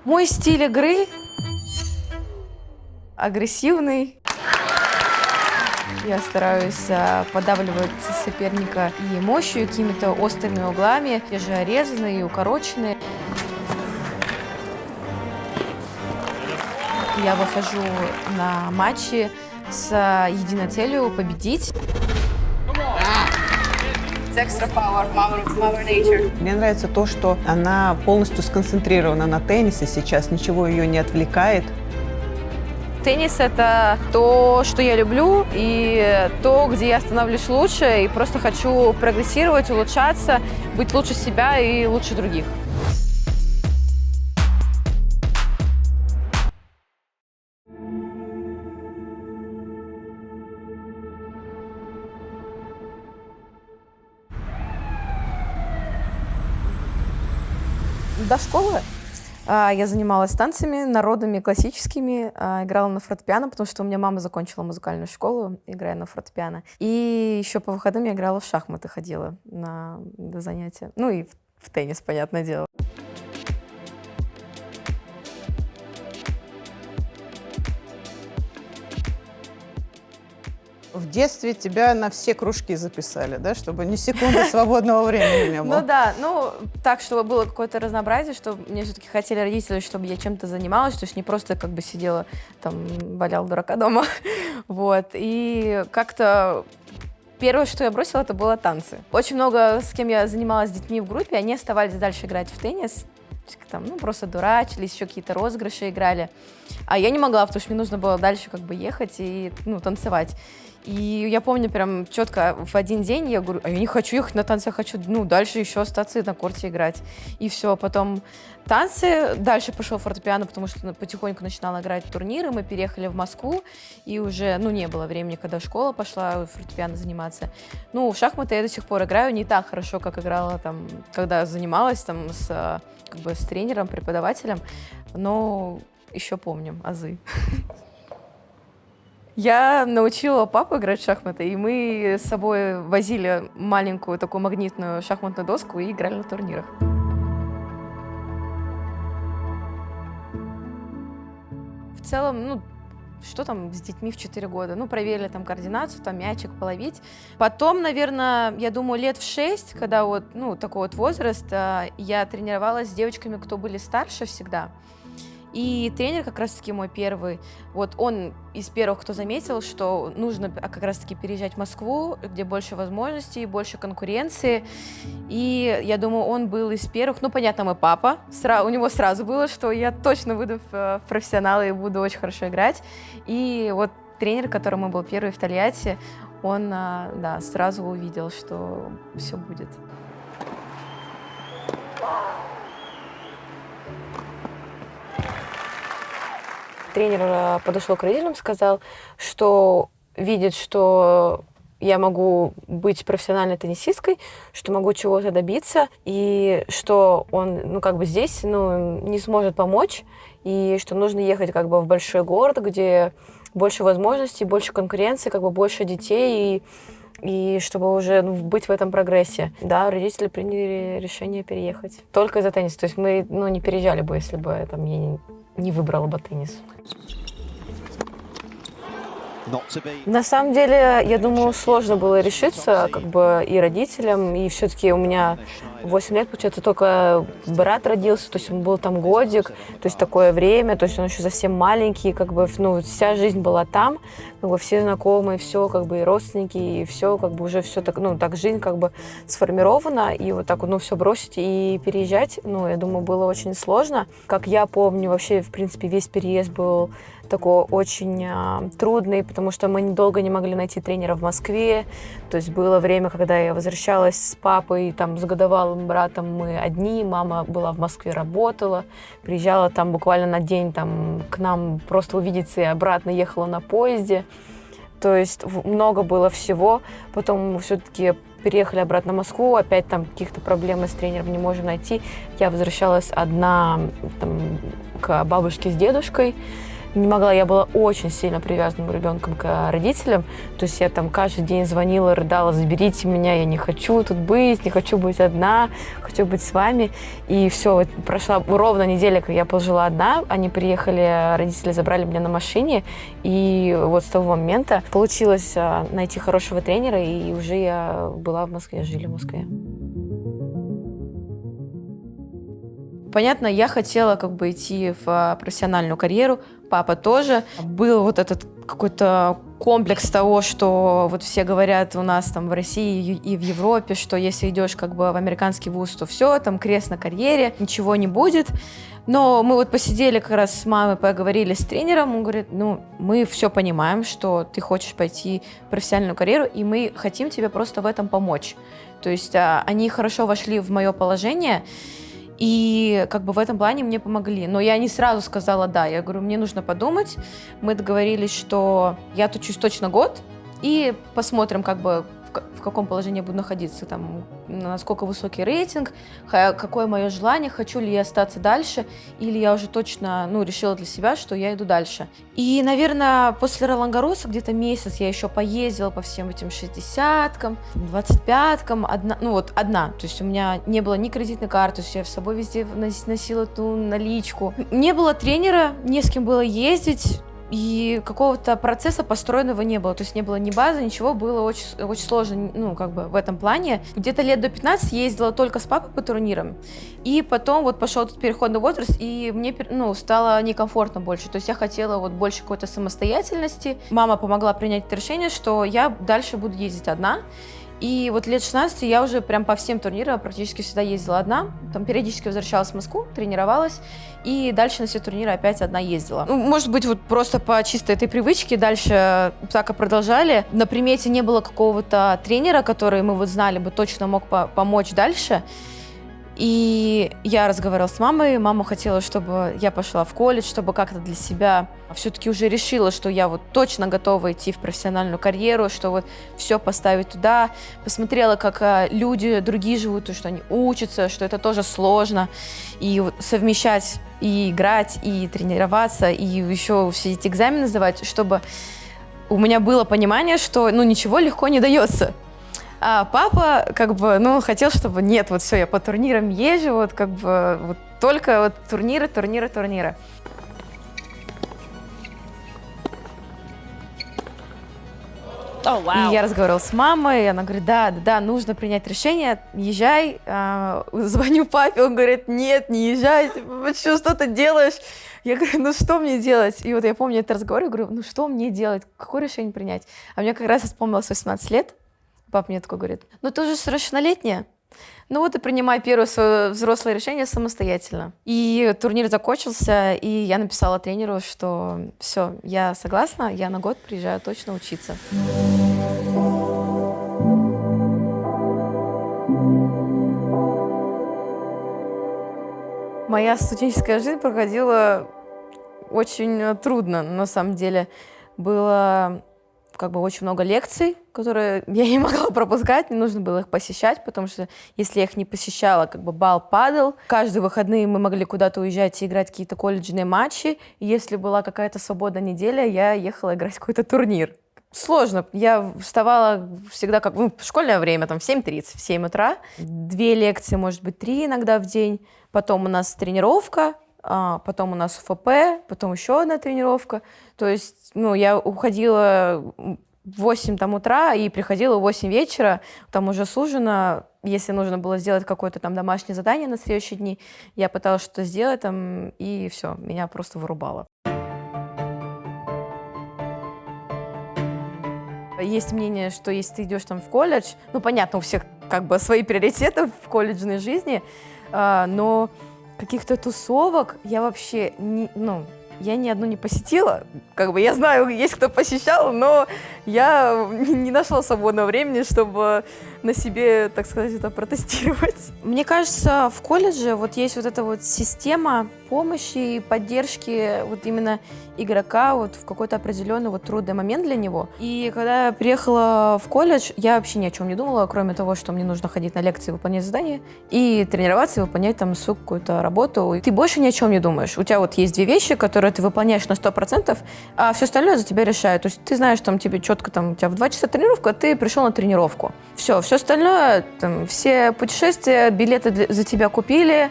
Мой стиль игры агрессивный. Я стараюсь подавливать соперника и мощью, и какими-то острыми углами, и же резанные, и укороченные. Я выхожу на матчи с единой целью победить. Мне нравится то, что она полностью сконцентрирована на теннисе сейчас, ничего ее не отвлекает. Теннис — это то, что я люблю, и то, где я становлюсь лучше, и просто хочу прогрессировать, улучшаться, быть лучше себя и лучше других. До школы я занималась танцами, народными, классическими, играла на фортепиано, потому что у меня мама закончила музыкальную школу, играя на фортепиано. И еще по выходным я играла в шахматы, ходила на занятия. Ну и в теннис, понятное дело. В детстве тебя на все кружки записали, да, чтобы ни секунды свободного времени не было. Ну да, так, чтобы было какое-то разнообразие, что мне все-таки хотели родители, чтобы я чем-то занималась, то есть не просто как бы сидела, там, валяла дурака дома, вот, и как-то первое, что я бросила, это было танцы. Очень много с кем я занималась с детьми в группе, они оставались дальше играть в теннис, там, просто дурачились, еще какие-то розыгрыши играли, а я не могла, потому что мне нужно было дальше как бы ехать и, танцевать. И я помню прям четко в один день я говорю, я не хочу ехать на танцы, я хочу, дальше еще остаться на корте играть. И все, потом танцы, дальше пошел фортепиано, потому что потихоньку начинала играть в турниры, мы переехали в Москву, и уже, не было времени, когда школа пошла фортепиано заниматься. В шахматы я до сих пор играю не так хорошо, как играла там, когда занималась там с тренером, преподавателем, но еще помню азы. Я научила папу играть в шахматы, и мы с собой возили маленькую такую магнитную шахматную доску и играли на турнирах. В целом, что там с детьми в 4 года? Проверили там координацию, там мячик половить. Потом, наверное, я думаю, лет в 6, когда такой возраст, я тренировалась с девочками, кто были старше всегда. И тренер как раз-таки мой первый, он из первых, кто заметил, что нужно как раз-таки переезжать в Москву, где больше возможностей, больше конкуренции. И я думаю, он был из первых, понятно, мой папа, у него сразу было, что я точно выйду в профессионалы и буду очень хорошо играть. И тренер, который был первый в Тольятти, он, сразу увидел, что все будет. Тренер подошел к родителям, сказал, что видит, что я могу быть профессиональной теннисисткой, что могу чего-то добиться, и что он, здесь, не сможет помочь, и что нужно ехать, в большой город, где больше возможностей, больше конкуренции, больше детей, и чтобы уже быть в этом прогрессе. Да, родители приняли решение переехать. Только из-за тенниса. То есть мы, не переезжали бы, если бы я не выбрала бы теннис. На самом деле, я думаю, сложно было решиться, и родителям, и все-таки у меня 8 лет, получается, только брат родился, то есть он был там годик, то есть такое время, то есть он еще совсем маленький, вся жизнь была там, все знакомые, все, и родственники, и все, уже все так, так жизнь, сформирована, и все бросить и переезжать, я думаю, было очень сложно. Как я помню, вообще, в принципе, весь переезд был такой очень трудный, потому что мы долго не могли найти тренера в Москве. То есть было время, когда я возвращалась с папой, с годовалым братом, мы одни, мама была в Москве, работала, приезжала там буквально на день к нам просто увидеться и обратно ехала на поезде. То есть много было всего. Потом все-таки переехали обратно в Москву, опять там каких-то проблем с тренером не можем найти. Я возвращалась одна к бабушке с дедушкой. не могла, я была очень сильно привязанным ребенком к родителям, то есть я там каждый день звонила, рыдала: заберите меня, я не хочу тут быть, не хочу быть одна, хочу быть с вами. И все, вот прошла ровно неделя, как я пожила одна, они приехали, родители забрали меня на машине, и вот с того момента получилось найти хорошего тренера, и уже я была в Москве, жили в Москве. Понятно, я хотела как бы идти в профессиональную карьеру, папа тоже. Был вот этот какой-то комплекс того, что вот все говорят у нас там в России и в Европе, что если идешь как бы в американский вуз, то все, там крест на карьере, ничего не будет. Но мы вот посидели как раз с мамой, поговорили с тренером, он говорит: ну, мы все понимаем, что ты хочешь пойти в профессиональную карьеру, и мы хотим тебе просто в этом помочь. То есть они хорошо вошли в мое положение, и как бы в этом плане мне помогли. Но я не сразу сказала «да». Я говорю, мне нужно подумать. Мы договорились, что я учусь точно год, и посмотрим, как бы, в каком положении я буду находиться, там, насколько высокий рейтинг, какое мое желание, хочу ли я остаться дальше, или я уже точно, решила для себя, что я иду дальше. И, наверное, после Ролан-Гарроса где-то месяц я еще поездила по всем этим 60-кам, 25-кам, одна. То есть у меня не было ни кредитной карты, то есть я с собой везде носила ту наличку. Не было тренера, не с кем было ездить, и какого-то процесса построенного не было. То есть не было ни базы, ничего, было очень, очень сложно, в этом плане. Где-то лет до 15 ездила только с папой по турнирам, и потом вот пошел этот переходный возраст, и мне, стало некомфортно больше. То есть я хотела вот больше какой-то самостоятельности. Мама помогла принять это решение, что я дальше буду ездить одна. И вот лет 16 я уже прям по всем турнирам практически всегда ездила одна. Там периодически возвращалась в Москву, тренировалась. И дальше на все турниры опять одна ездила. Может быть, вот просто по чистой этой привычке дальше так и продолжали. На примете не было какого-то тренера, который мы вот знали бы точно мог помочь дальше. И я разговаривала с мамой, мама хотела, чтобы я пошла в колледж, чтобы как-то для себя все-таки уже решила, что я вот точно готова идти в профессиональную карьеру, что вот все поставить туда. Посмотрела, как люди другие живут, что они учатся, что это тоже сложно. И вот совмещать и играть, и тренироваться, и еще все эти экзамены сдавать, чтобы у меня было понимание, что ничего легко не дается. А папа, хотел, чтобы нет, вот все, я по турнирам езжу, вот только вот турниры. Oh, wow. И я разговаривала с мамой, и она говорит, да, нужно принять решение, езжай. Звоню папе, он говорит, нет, не езжай, что ты делаешь? Я говорю, что мне делать? И вот я помню этот разговор, я говорю, что мне делать, какое решение принять? А мне как раз исполнилось 18 лет. Папа мне такой говорит, ты уже совершеннолетняя, и принимай первое свое взрослое решение самостоятельно. И турнир закончился, и я написала тренеру, что все, я согласна, я на год приезжаю точно учиться. Моя студенческая жизнь проходила очень трудно, на самом деле. Было очень много лекций, которые я не могла пропускать, мне нужно было их посещать, потому что если я их не посещала, балл падал. Каждые выходные мы могли куда-то уезжать и играть какие-то колледжные матчи, и если была какая-то свободная неделя, я ехала играть какой-то турнир. Сложно. Я вставала всегда в школьное время, в 7:30, в 7 утра. 2 лекции, может быть, 3 иногда в день. Потом у нас тренировка, потом у нас ФП, потом еще одна тренировка. То есть, я уходила в 8 утра и приходила в 8 вечера, там уже с ужина. Если нужно было сделать какое-то домашнее задание на следующие дни, я пыталась что-то сделать и все, меня просто вырубало. Есть мнение, что если ты идешь в колледж, понятно, у всех свои приоритеты в колледжной жизни, но каких-то тусовок я вообще я ни одну не посетила. Я знаю, есть кто посещал, но я не нашла свободного времени, чтобы на себе, так сказать, это протестировать. Мне кажется, в колледже вот есть вот эта вот система помощи и поддержки вот именно игрока вот в какой-то определенный вот трудный момент для него. И когда я приехала в колледж, я вообще ни о чем не думала, кроме того, что мне нужно ходить на лекции, выполнять задания и тренироваться, и выполнять там свою какую-то работу. И ты больше ни о чем не думаешь. У тебя вот есть две вещи, которые ты выполняешь на 100%, а все остальное за тебя решают. То есть ты знаешь, там тебе четко, там, у тебя в 2 часа тренировка, а ты пришел на тренировку. Все остальное, там, все путешествия, билеты за тебя купили,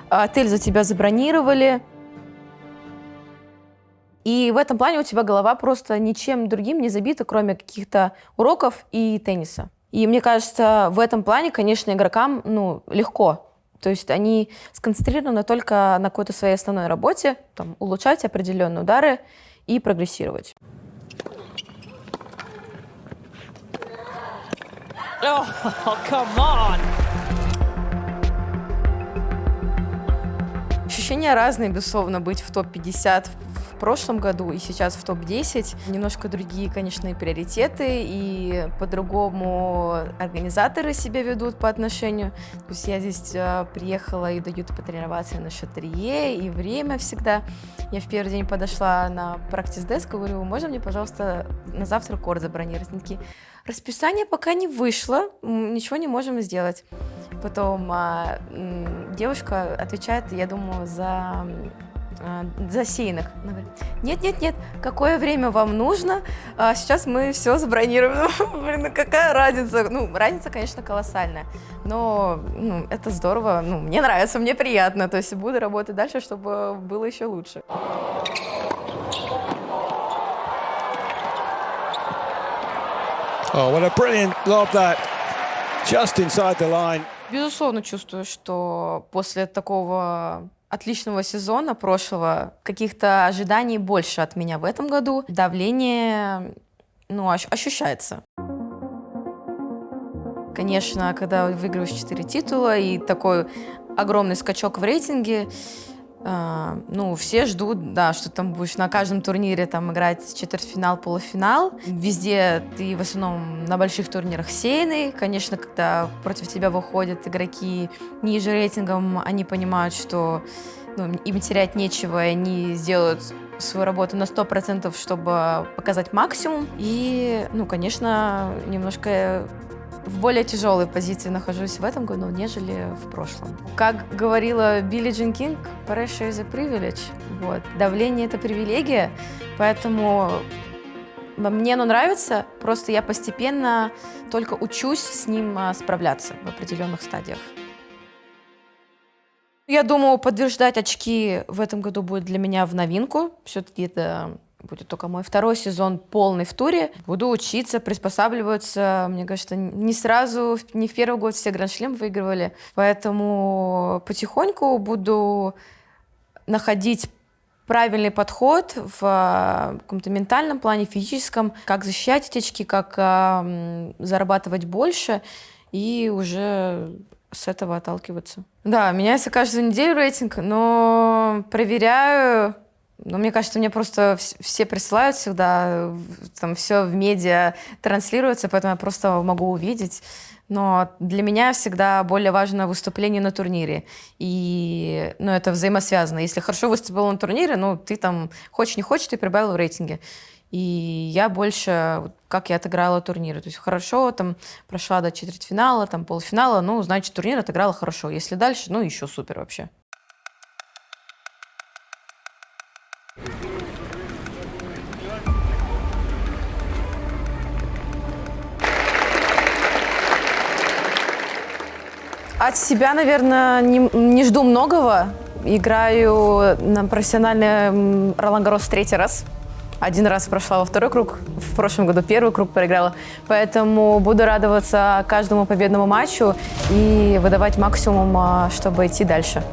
отель за тебя забронировали. И в этом плане у тебя голова просто ничем другим не забита, кроме каких-то уроков и тенниса. И мне кажется, в этом плане, конечно, игрокам легко. То есть они сконцентрированы только на какой-то своей основной работе, там, улучшать определенные удары и прогрессировать. Oh, come on! Ощущения разные, безусловно, быть в топ-50 в прошлом году и сейчас в топ-10. Немножко другие, конечно, и приоритеты, и по-другому организаторы себя ведут по отношению. То есть я здесь приехала и дают потренироваться на шатрие, и время всегда. Я в первый день подошла на практис-деск, говорю, можно мне, пожалуйста, на завтра корт забронировать? Они такие, расписание пока не вышло, ничего не можем сделать. Потом девушка отвечает, я думаю, за засеянных. Она говорит, нет, какое время вам нужно? Сейчас мы все забронируем. Блин, какая разница? Разница, конечно, колоссальная. Но это здорово. Мне нравится, мне приятно. То есть буду работать дальше, чтобы было еще лучше. Oh, what a brilliant lob that. Just inside the line. Безусловно, чувствую, что после такого отличного сезона прошлого каких-то ожиданий больше от меня в этом году. Давление, ощущается. Конечно, когда выигрываешь 4 титула и такой огромный скачок в рейтинге, все ждут, да, что там будешь на каждом турнире там играть четвертьфинал, полуфинал. Везде ты в основном на больших турнирах сеянный. Конечно, когда против тебя выходят игроки ниже рейтингом, они понимают, что им терять нечего, и они сделают свою работу на 100%, чтобы показать максимум. И, конечно, немножко в более тяжелой позиции нахожусь в этом году, нежели в прошлом. Как говорила Билли Джин Кинг, pressure is a privilege. Вот. Давление — это привилегия, поэтому мне оно нравится, просто я постепенно только учусь с ним справляться в определенных стадиях. Я думаю, подтверждать очки в этом году будет для меня в новинку. Все-таки это будет только мой второй сезон полный в туре. Буду учиться, приспосабливаться. Мне кажется, не сразу, не в первый год все гранд-шлем выигрывали. Поэтому потихоньку буду находить правильный подход в каком-то ментальном плане, физическом, как защищать эти очки, как зарабатывать больше и уже с этого отталкиваться. Да, меняется каждую неделю рейтинг, но проверяю. Но мне кажется, мне просто все присылают всегда, там все в медиа транслируется, поэтому я просто могу увидеть. Но для меня всегда более важно выступление на турнире. И это взаимосвязано. Если хорошо выступил на турнире, ты там хочешь не хочешь, ты прибавил в рейтинге. И я больше, как я отыграла турниры. То есть хорошо, там прошла до четвертьфинала, там полуфинала, значит, турнир отыграла хорошо. Если дальше, еще супер вообще. От себя, наверное, не жду многого. Играю на профессиональный Ролан Гаррос 3-й раз. 1 раз прошла во 2-й круг, в прошлом году 1-й круг проиграла. Поэтому буду радоваться каждому победному матчу и выдавать максимум, чтобы идти дальше.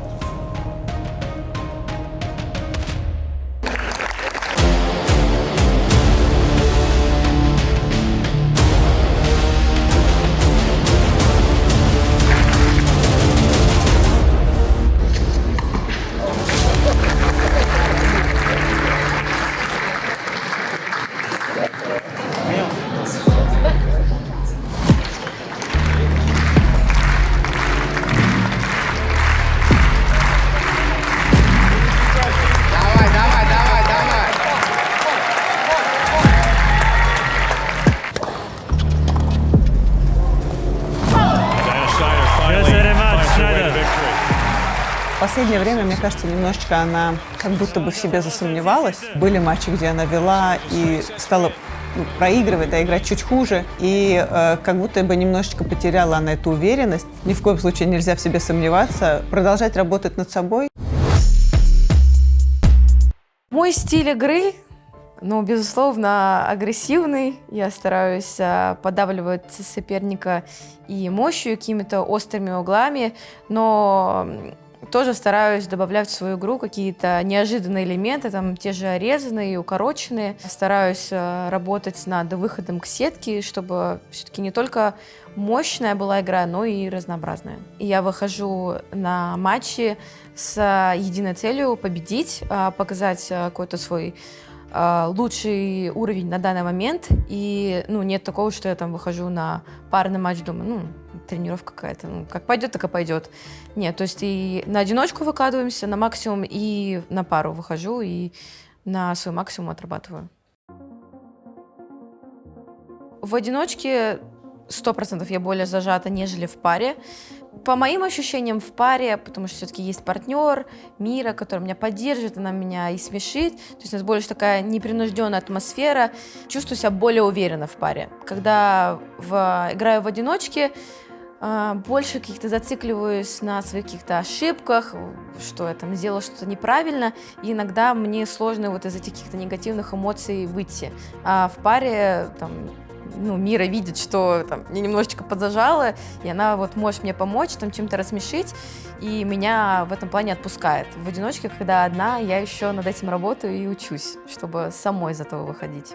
последнее время, мне кажется, немножечко она как будто бы в себе засомневалась. Были матчи, где она вела и стала проигрывать, да, играть чуть хуже. И как будто бы немножечко потеряла она эту уверенность. Ни в коем случае нельзя в себе сомневаться. Продолжать работать над собой. Мой стиль игры, ну, безусловно, агрессивный. Я стараюсь подавливать соперника и мощью, какими-то острыми углами, но тоже стараюсь добавлять в свою игру какие-то неожиданные элементы, там те же резаные, укороченные. Стараюсь работать над выходом к сетке, чтобы все-таки не только мощная была игра, но и разнообразная. И я выхожу на матчи с единой целью победить, показать какой-то свой лучший уровень на данный момент. И нет такого, что я там выхожу на парный матч, думаю, тренировка какая-то, как пойдет, так и пойдет. Нет, то есть и на одиночку выкладываемся, на максимум, и на пару выхожу, и на свой максимум отрабатываю. В одиночке 100% я более зажата, нежели в паре. По моим ощущениям, в паре, потому что все-таки есть партнер, Мира, который меня поддерживает, она меня и смешит. То есть у нас больше такая непринужденная атмосфера. Чувствую себя более уверенно в паре. Когда играю в одиночке, больше каких-то зацикливаюсь на своих каких-то ошибках, что я там сделала что-то неправильно, и иногда мне сложно вот из этих каких-то негативных эмоций выйти. А в паре там Мира видит, что там, мне немножечко подзажало, и она вот может мне помочь, там чем-то рассмешить, и меня в этом плане отпускает. В одиночке, когда одна, я еще над этим работаю и учусь, чтобы самой из этого выходить.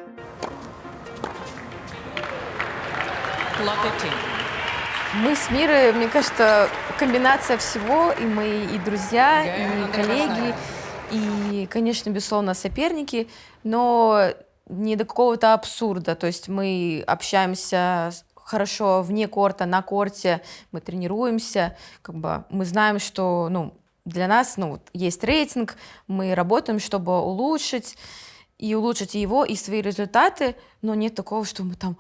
Мы с Мирой, мне кажется, комбинация всего, и мы и друзья, и коллеги, и, конечно, безусловно, соперники, но не до какого-то абсурда. То есть мы общаемся хорошо вне корта, на корте, мы тренируемся, мы знаем, что для нас есть рейтинг, мы работаем, чтобы улучшить и его, и свои результаты, но нет такого, что мы там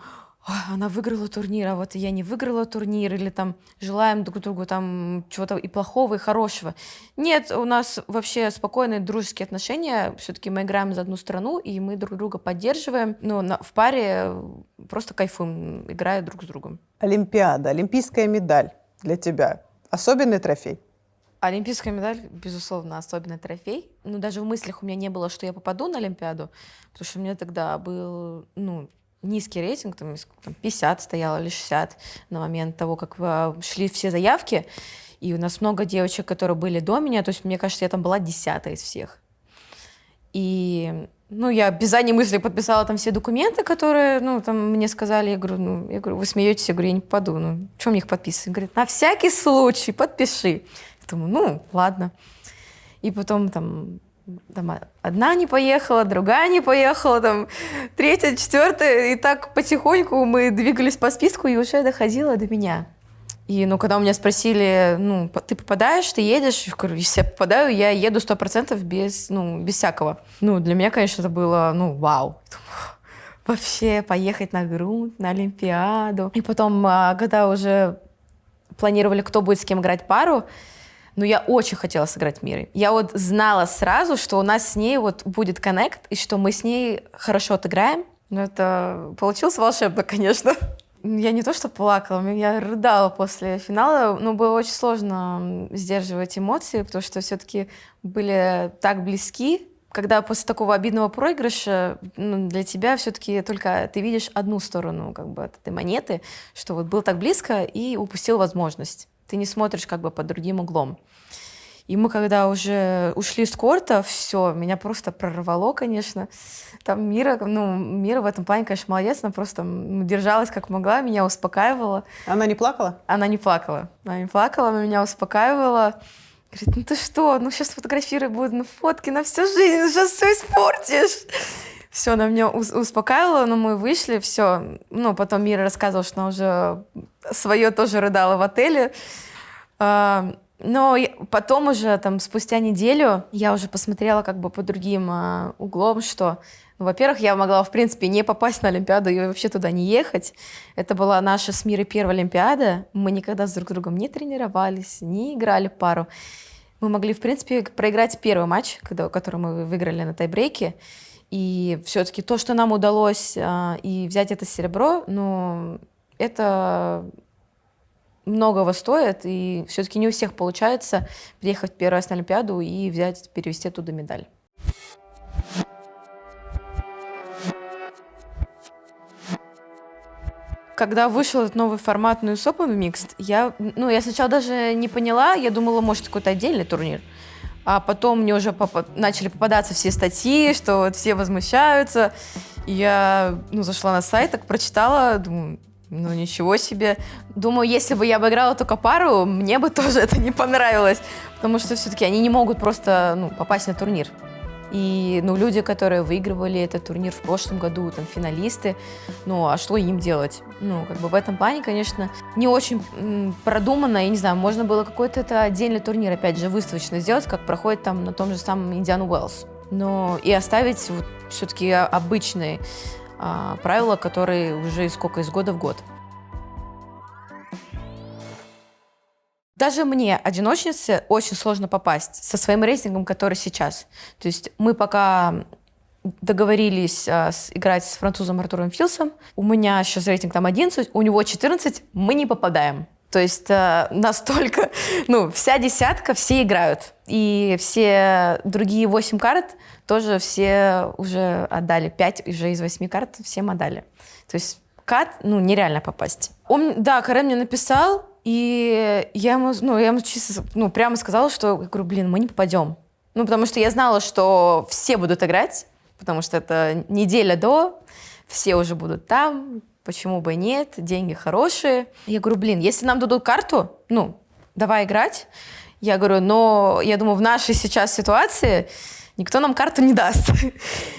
она выиграла турнир, а вот я не выиграла турнир, или там желаем друг другу там чего-то и плохого, и хорошего. Нет, у нас вообще спокойные дружеские отношения, все-таки мы играем за одну страну, и мы друг друга поддерживаем, в паре просто кайфуем, играя друг с другом. Олимпиада, олимпийская медаль для тебя. Особенный трофей? Олимпийская медаль, безусловно, особенный трофей. Даже в мыслях у меня не было, что я попаду на Олимпиаду, потому что у меня тогда был, низкий рейтинг, там 50 стояло или 60 на момент того, как шли все заявки. И у нас много девочек, которые были до меня, то есть, мне кажется, я там была 10-я из всех. И, я без задней мысли подписала там все документы, которые, там мне сказали, я говорю, вы смеетесь, я говорю, я не попаду, что мне их подписывать? Говорит, на всякий случай подпиши. Я думаю, ладно. И потом там одна не поехала, другая не поехала, там, третья, четвертая, и так потихоньку мы двигались по списку, и уже доходило до меня. И, когда у меня спросили, ты попадаешь, ты едешь? Я говорю, если я попадаю, я еду 100% без всякого. Для меня, конечно, это было, вау. Вообще поехать на грунт, на Олимпиаду. И потом, когда уже планировали, кто будет с кем играть пару, я очень хотела сыграть Мирой. Я знала сразу, что у нас с ней будет коннект, и что мы с ней хорошо отыграем. Это получилось волшебно, конечно. Я не то что плакала, я рыдала после финала. Было очень сложно сдерживать эмоции, потому что все-таки были так близки. Когда после такого обидного проигрыша для тебя все-таки только ты видишь одну сторону от этой монеты, что был так близко и упустил возможность. Ты не смотришь под другим углом. И мы, когда уже ушли с корта, все, меня просто прорвало, конечно. Там Мира в этом плане, конечно, молодец, она просто держалась как могла, меня успокаивала. Она не плакала? Она не плакала. Она меня успокаивала. Говорит, ты что, сейчас фотографировать буду на фотке на всю жизнь, сейчас все испортишь. Все, она меня успокаивала, но мы вышли, все. Потом Мира рассказывала, что она уже свое тоже рыдала в отеле. Но потом уже, спустя неделю, я уже посмотрела по другим углом, что, во-первых, я могла, в принципе, не попасть на Олимпиаду и вообще туда не ехать. Это была наша с Мирой первая Олимпиада. Мы никогда с друг другом не тренировались, не играли пару. Мы могли, в принципе, проиграть первый матч, который мы выиграли на тайбрейке. И все-таки то, что нам удалось и взять это серебро, ну, это многого стоит. И все-таки не у всех получается приехать первый раз на Олимпиаду и перевести оттуда медаль. Когда вышел этот новый формат US Open Mixed, я сначала даже не поняла, я думала, может, какой-то отдельный турнир. А потом мне уже начали попадаться все статьи, что вот все возмущаются. И я зашла на сайт, так прочитала, думаю, ничего себе. Думаю, если бы я обыграла только пару, мне бы тоже это не понравилось. Потому что все-таки они не могут просто попасть на турнир. И люди, которые выигрывали этот турнир в прошлом году, там, финалисты, а что им делать? В этом плане, конечно, не очень продуманно. Я не знаю, можно было какой-то это отдельный турнир, опять же, выставочно сделать, как проходит там на том же самом Индиан Уэллс. Но и оставить все-таки обычные правила, которые уже из года в год. Даже мне, одиночнице, очень сложно попасть со своим рейтингом, который сейчас. То есть мы пока договорились играть с французом Артуром Филсом. У меня сейчас рейтинг там 11, у него 14, мы не попадаем. То есть настолько, вся десятка, все играют. И все другие 8 карт тоже все уже отдали. 5 уже из 8 карт всем отдали. То есть кат, нереально попасть. Карен мне написал, и я ему чисто, прямо сказала, что, я говорю, мы не попадем. Потому что я знала, что все будут играть, потому что это неделя до, все уже будут там, почему бы и нет, деньги хорошие. Я говорю, если нам дадут карту, давай играть. Я говорю, но я думаю, в нашей сейчас ситуации никто нам карту не даст.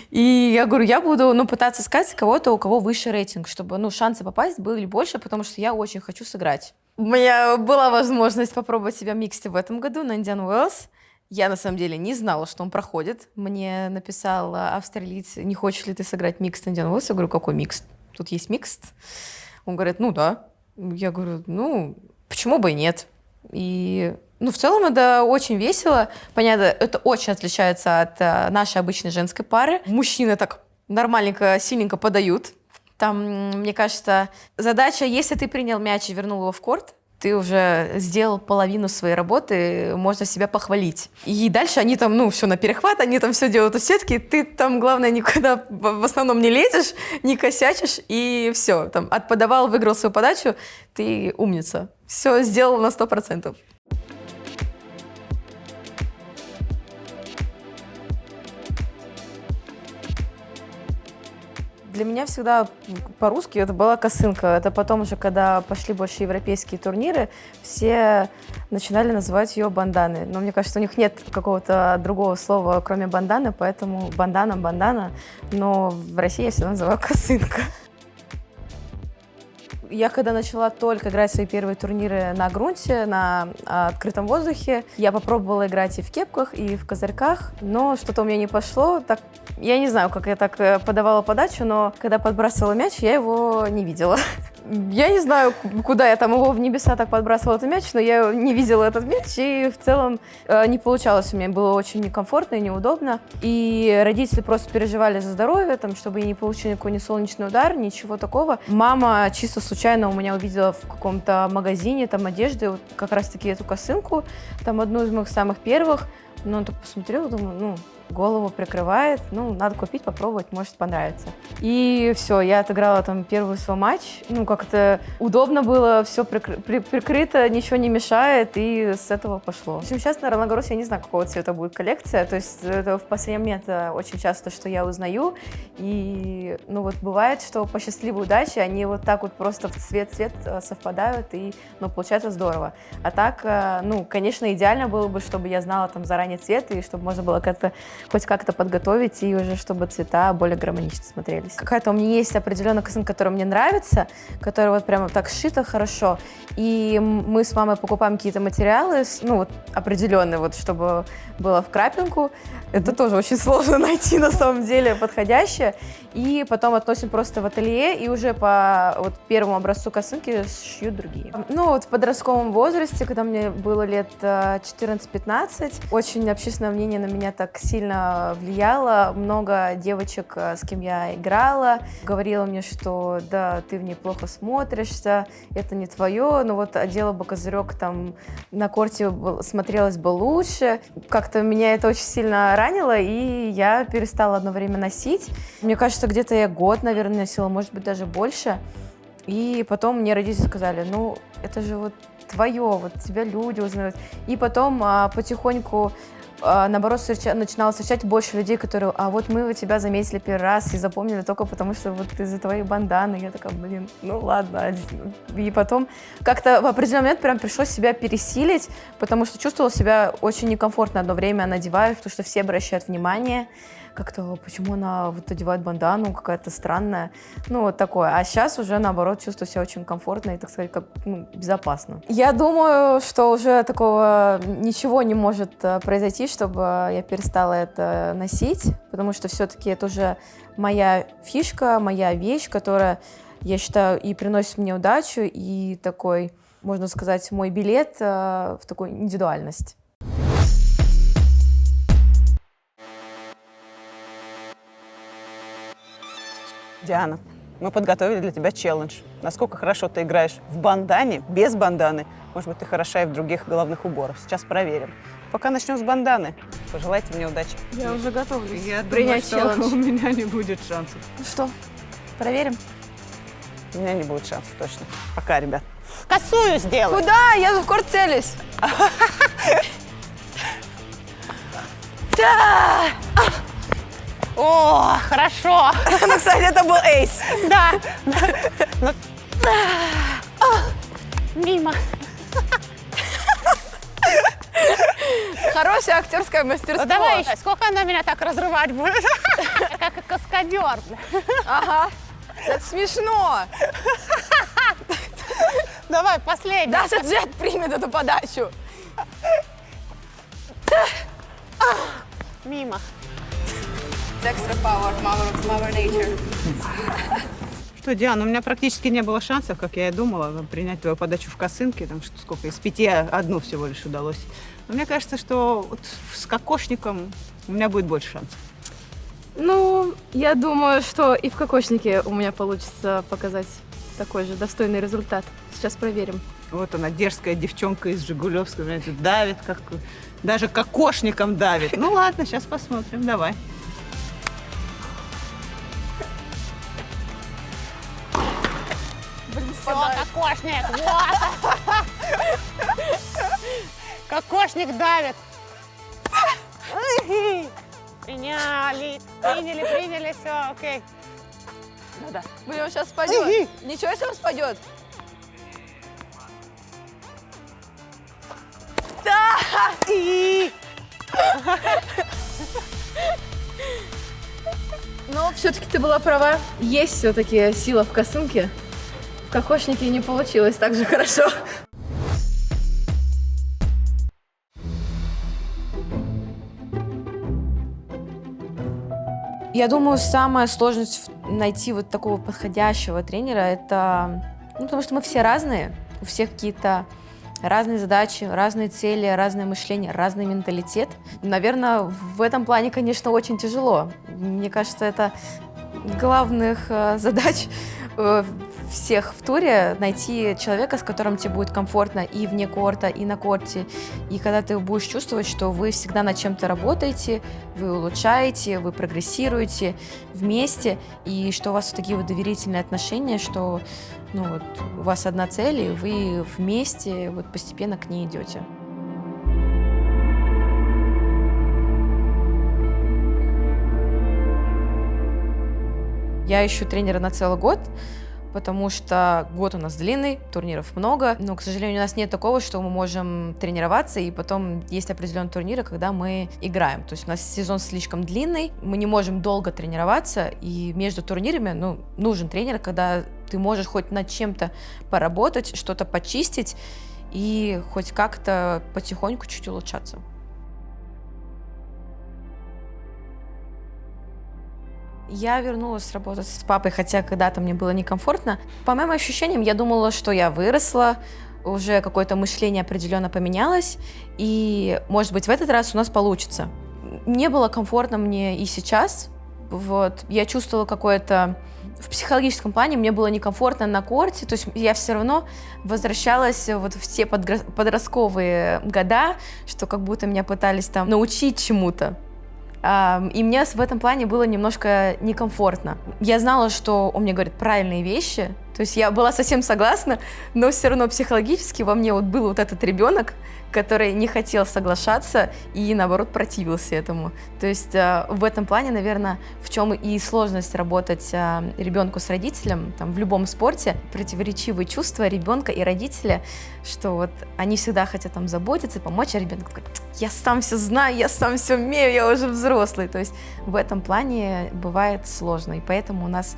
И я говорю, я буду пытаться искать кого-то, у кого выше рейтинг, чтобы шансы попасть были больше, потому что я очень хочу сыграть. У меня была возможность попробовать себя в миксте в этом году на Индиан Уэллс. Я, на самом деле, не знала, что он проходит. Мне написал австралиец, не хочешь ли ты сыграть микс на Индиан Уэллс? Я говорю, какой микс? Тут есть микс? Он говорит, да. Я говорю, почему бы и нет? И, в целом, это очень весело. Понятно, это очень отличается от нашей обычной женской пары. Мужчины так нормальненько, сильненько подают. Там, мне кажется, задача, если ты принял мяч и вернул его в корт, ты уже сделал половину своей работы, можно себя похвалить. И дальше они там, все на перехват, они там все делают у сетки, ты там, главное, никуда в основном не лезешь, не косячишь, и все. Там, отподавал, выиграл свою подачу, ты умница. Все сделал на 100%. Для меня всегда по-русски это была косынка. Это потом уже, когда пошли больше европейские турниры, все начинали называть ее банданой. Но мне кажется, у них нет какого-то другого слова, кроме банданы, поэтому бандана. Но в России я всегда называю косынка. Я когда начала только играть свои первые турниры на грунте, на открытом воздухе, я попробовала играть и в кепках, и в козырьках, но что-то у меня не пошло. Я не знаю, как я так подавала подачу, но когда подбрасывала мяч, я его не видела. Я не знаю, куда я там его в небеса так подбрасывала этот мяч, но я не видела этот мяч, и в целом не получалось у меня. Было очень некомфортно и неудобно. И родители просто переживали за здоровье, там, чтобы я не получила никакой солнечный удар, ничего такого. Мама чисто случайно у меня увидела в каком-то магазине там одежды вот как раз-таки эту косынку, там одну из моих самых первых. Но он так посмотрел, думаю, голову прикрывает, надо купить, попробовать, может понравится. И все, я отыграла там первый свой матч, как-то удобно было, все прикрыто, ничего не мешает, и с этого пошло. В общем, сейчас на Ролангарросе я не знаю, какого цвета будет коллекция, то есть это в последний момент очень часто, что я узнаю, и, бывает, что по счастливой удаче они вот так вот просто в цвет-цвет совпадают, и, получается здорово. А так, конечно, идеально было бы, чтобы я знала там заранее цвет, и чтобы можно было как-то хоть как-то подготовить и уже чтобы цвета более гармонично смотрелись. Какая-то у меня есть определенная косынка, которая мне нравится, которая вот прямо так сшита хорошо, и мы с мамой покупаем какие-то материалы, ну вот определенные, вот чтобы было в крапинку. Это тоже очень сложно найти на самом деле подходящее. И потом относим просто в ателье и уже по вот первому образцу косынки шьют другие. Ну вот в подростковом возрасте, когда мне было лет 14-15, очень общественное мнение на меня так сильно влияло. Много девочек, с кем я играла, говорила мне, что да, ты в ней плохо смотришься, это не твое, но вот одела бы козырек там на корте смотрелась бы лучше. Как-то меня это очень сильно ранило, и я перестала одно время носить. Мне кажется, где-то я год, наверное, носила, может быть, даже больше. И потом мне родители сказали, ну, это же вот твое, вот тебя люди узнают. И потом потихоньку, наоборот, начинала встречать больше людей, которые, а вот мы тебя заметили первый раз и запомнили только потому, что вот из-за твоей банданы. Я такая, блин, ну ладно. И потом как-то в определенный момент прям пришлось себя пересилить, потому что чувствовала себя очень некомфортно одно время надеваю, потому что все обращают внимание. Как-то, почему она вот одевает бандану, какая-то странная. Ну, вот такое. А сейчас уже, наоборот, чувствую себя очень комфортно и, так сказать, как, безопасно. Я думаю, что уже такого ничего не может произойти, чтобы я перестала это носить, потому что все-таки это уже моя фишка, моя вещь, которая, я считаю, и приносит мне удачу, и такой, можно сказать, мой билет в такую индивидуальность. Диана, мы подготовили для тебя челлендж. Насколько хорошо ты играешь в бандане, без банданы. Может быть, ты хороша и в других головных уборах. Сейчас проверим. Пока начнем с банданы. Пожелайте мне удачи. Я уже готовлюсь принять челлендж. У меня не будет шансов. Ну что, проверим? У меня не будет шансов, точно. Пока, ребят. Косую сделай. Куда? Я же в корт целюсь. Да! О, хорошо. Ну, кстати, это был эйс. Да. Мимо. Хорошее актерское мастерство. Ну, давай еще. Сколько она меня так разрывать будет? Как каскадер. Ага. Это смешно. Давай, последний. Даже Джет примет эту подачу. Мимо. Extra power, mother nature. Что, Диана, у меня практически не было шансов, как я и думала, принять твою подачу в косынке. Там что, сколько, из 5 одну всего лишь удалось. Но мне кажется, что вот с кокошником у меня будет больше шансов. Ну, я думаю, что и в кокошнике у меня получится показать такой же достойный результат. Сейчас проверим. Вот она, дерзкая девчонка из Жигулевска, знаете, давит, как даже кокошником давит. Ну ладно, сейчас посмотрим, давай. Все, кокошник, вот! Кокошник давит. Приняли, все, окей. да. Блин, он сейчас спадет. Ничего, если он спадет. Да! Но все-таки ты была права. Есть все-таки сила в косынке. В кокошнике не получилось так же хорошо. Я думаю, самая сложность найти вот такого подходящего тренера, это, потому что мы все разные, у всех какие-то разные задачи, разные цели, разное мышление, разный менталитет. Наверное, в этом плане, конечно, очень тяжело. Мне кажется, это главных задач всех в туре — найти человека, с которым тебе будет комфортно и вне корта, и на корте. И когда ты будешь чувствовать, что вы всегда над чем-то работаете, вы улучшаете, вы прогрессируете вместе, и что у вас такие вот доверительные отношения, что у вас одна цель, и вы вместе вот постепенно к ней идете. Я ищу тренера на целый год, потому что год у нас длинный, турниров много, но, к сожалению, у нас нет такого, что мы можем тренироваться, и потом есть определенные турниры, когда мы играем. То есть у нас сезон слишком длинный, мы не можем долго тренироваться, и между турнирами, нужен тренер, когда ты можешь хоть над чем-то поработать, что-то почистить и хоть как-то потихоньку чуть улучшаться. Я вернулась работать с папой, хотя когда-то мне было некомфортно. По моим ощущениям, я думала, что я выросла, уже какое-то мышление определенно поменялось, и, может быть, в этот раз у нас получится. Не было комфортно мне и сейчас. Вот. Я чувствовала какое-то... В психологическом плане мне было некомфортно на корте, то есть я все равно возвращалась вот в те подростковые года, что как будто меня пытались там научить чему-то. И мне в этом плане было немножко некомфортно. Я знала, что он мне говорит правильные вещи, то есть я была совсем согласна, но все равно психологически во мне вот был вот этот ребенок, который не хотел соглашаться и, наоборот, противился этому. То есть в этом плане, наверное, в чем и сложность работать ребенку с родителем, там, в любом спорте, противоречивые чувства ребенка и родителя, что вот они всегда хотят там заботиться, помочь, а ребенок такой: я сам все знаю, я сам все умею, я уже взрослый. То есть в этом плане бывает сложно, и поэтому у нас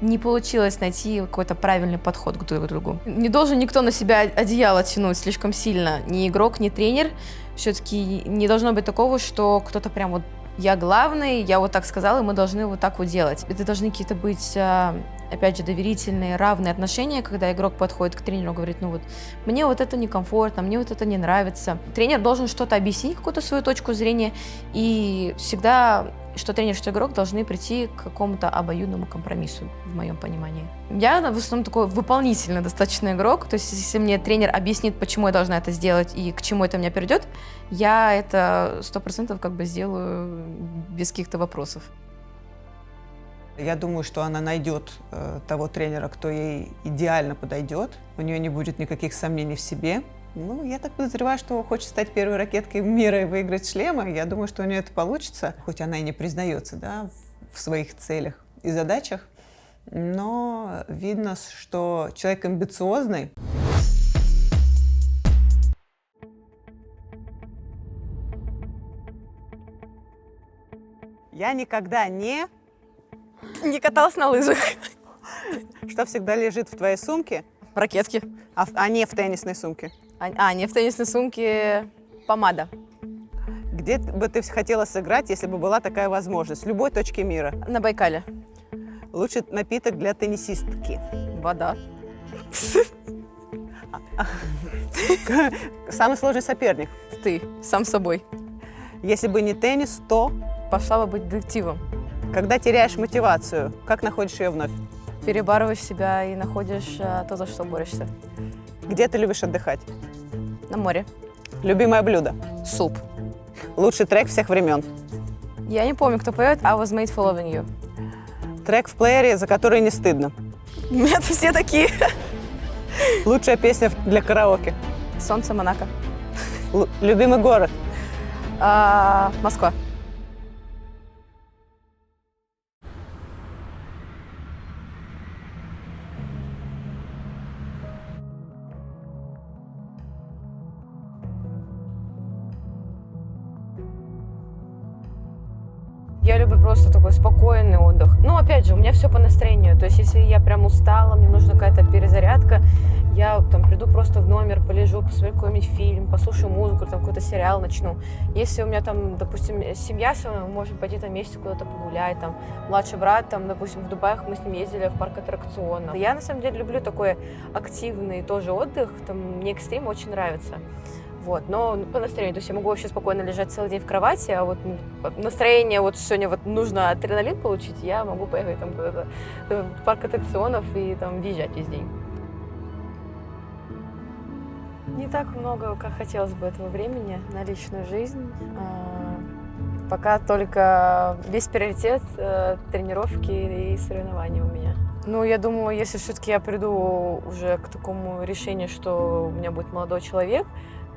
не получилось найти какой-то правильный подход к друг другу. Не должен никто на себя одеяло тянуть слишком сильно. Ни игрок, ни тренер. Все-таки не должно быть такого, что кто-то прям вот: я главный, я вот так сказал, и мы должны вот так вот делать. Это должны какие-то быть, опять же, доверительные, равные отношения, когда игрок подходит к тренеру и говорит: ну вот, мне вот это некомфортно, мне вот это не нравится. Тренер должен что-то объяснить, какую-то свою точку зрения, и всегда что тренер, что игрок должны прийти к какому-то обоюдному компромиссу, в моем понимании. Я в основном такой выполнительный достаточно игрок, то есть если мне тренер объяснит, почему я должна это сделать и к чему это меня приведет, я это 100% как бы сделаю без каких-то вопросов. Я думаю, что она найдет того тренера, кто ей идеально подойдет. У нее не будет никаких сомнений в себе. Ну, я так подозреваю, что хочет стать первой ракеткой мира и выиграть шлемы. Я думаю, что у нее это получится, хоть она и не признается, да, в своих целях и задачах. Но видно, что человек амбициозный. Я никогда не каталась на лыжах. Что всегда лежит в твоей сумке, Ракетки. а не в теннисной сумке? Не в теннисной сумке помада. Где бы ты хотела сыграть, если бы была такая возможность? В любой точке мира. На Байкале. Лучший напиток для теннисистки? Вода. Самый сложный соперник? Ты, сам собой. Если бы не теннис, то? Пошла бы быть детективом. Когда теряешь мотивацию, как находишь ее вновь? Перебарываешь себя и находишь то, за что борешься. Где ты любишь отдыхать? На море. Любимое блюдо? Суп. Лучший трек всех времен? Я не помню, кто поет I was made for loving you. Трек в плеере, за который не стыдно? У меня тут все такие. Лучшая песня для караоке? Солнце Монако. Любимый город? Москва. Я люблю просто такой спокойный отдых. Ну, опять же, у меня все по настроению. То есть, если я прям устала, мне нужна какая-то перезарядка, я там приду просто в номер, полежу, посмотрю какой-нибудь фильм, послушаю музыку, там какой-то сериал начну. Если у меня там, допустим, семья, мы можем пойти там вместе куда-то погулять, там, младший брат, там, допустим, в Дубаях мы с ним ездили в парк аттракционов. Я, на самом деле, люблю такой активный тоже отдых, там, мне экстрим очень нравится. Вот, но по настроению, то есть я могу вообще спокойно лежать целый день в кровати, а вот настроение, вот сегодня вот нужно адреналин получить, я могу поехать там куда-то в парк аттракционов и там въезжать весь день. Не так много, как хотелось бы этого времени на личную жизнь. Пока только весь приоритет тренировки и соревнования у меня. Ну, я думаю, если все-таки я приду уже к такому решению, что у меня будет молодой человек,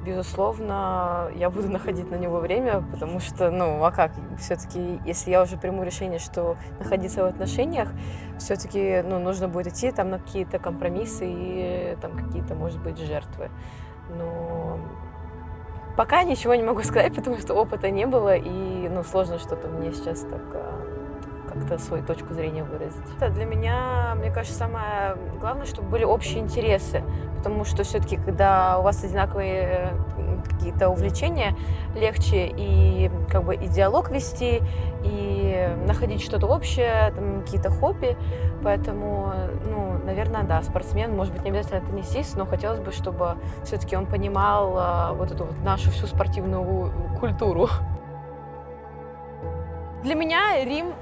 безусловно, я буду находить на него время, потому что, ну, а как? Все-таки, если я уже приму решение, что находиться в отношениях, все-таки, ну, нужно будет идти там на какие-то компромиссы и там какие-то, может быть, жертвы. Но пока ничего не могу сказать, потому что опыта не было, и, ну, сложно что-то мне сейчас так как-то свою точку зрения выразить. Это для меня, мне кажется, самое главное, чтобы были общие интересы, потому что все-таки, когда у вас одинаковые какие-то увлечения, легче и как бы и диалог вести, и находить что-то общее, там, какие-то хобби. Поэтому, ну, наверное, да, спортсмен, может быть, не обязательно теннисист, но хотелось бы, чтобы все-таки он понимал вот эту вот нашу всю спортивную культуру. Для меня Рим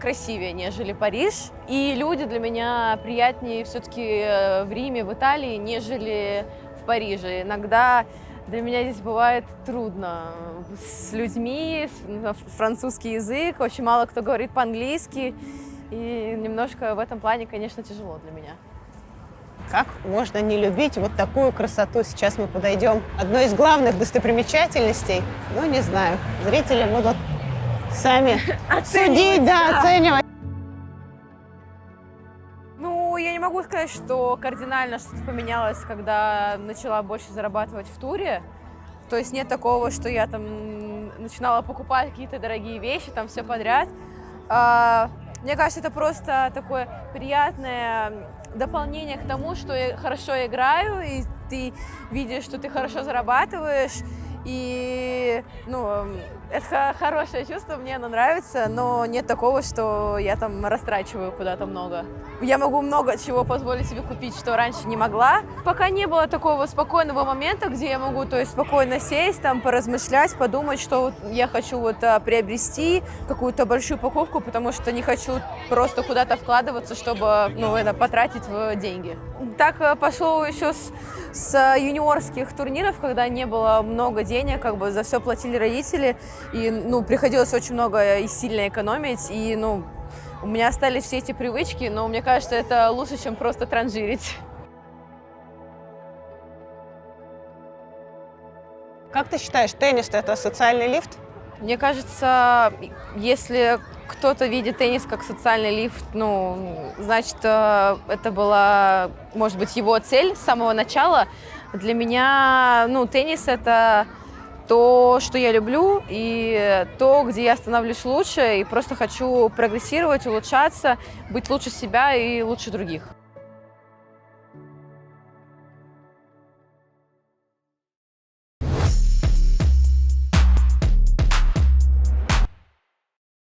красивее, нежели Париж, и люди для меня приятнее все-таки в Риме, в Италии, нежели в Париже. Иногда для меня здесь бывает трудно с людьми, французский язык, очень мало кто говорит по-английски, и немножко в этом плане, конечно, тяжело для меня. Как можно не любить вот такую красоту? Сейчас мы подойдем к одной из главных достопримечательностей. Ну, не знаю, зрители будут сами судить, да, оценивать. Ну, я не могу сказать, что кардинально что-то поменялось, когда начала больше зарабатывать в туре. То есть нет такого, что я там начинала покупать какие-то дорогие вещи, там все подряд. Мне кажется, это просто такое приятное дополнение к тому, что я хорошо играю, и ты видишь, что ты хорошо зарабатываешь. И, ну, это хорошее чувство, мне оно нравится, но нет такого, что я там растрачиваю куда-то много. Я могу много чего позволить себе купить, что раньше не могла. Пока не было такого спокойного момента, где я могу, то есть, спокойно сесть, там, поразмышлять, подумать, что вот я хочу вот приобрести какую-то большую покупку, потому что не хочу просто куда-то вкладываться, чтобы, ну, это потратить в деньги. Так пошло еще с юниорских турниров, когда не было много денег, как бы за все платили родители, и, ну, приходилось очень много и сильно экономить, и, ну, у меня остались все эти привычки, но мне кажется, это лучше, чем просто транжирить. Как ты считаешь, теннис – это социальный лифт? Мне кажется, если кто-то видит теннис как социальный лифт, ну, значит, это была, может быть, его цель с самого начала. Для меня, ну, теннис – это то, что я люблю, и то, где я становлюсь лучше, и просто хочу прогрессировать, улучшаться, быть лучше себя и лучше других.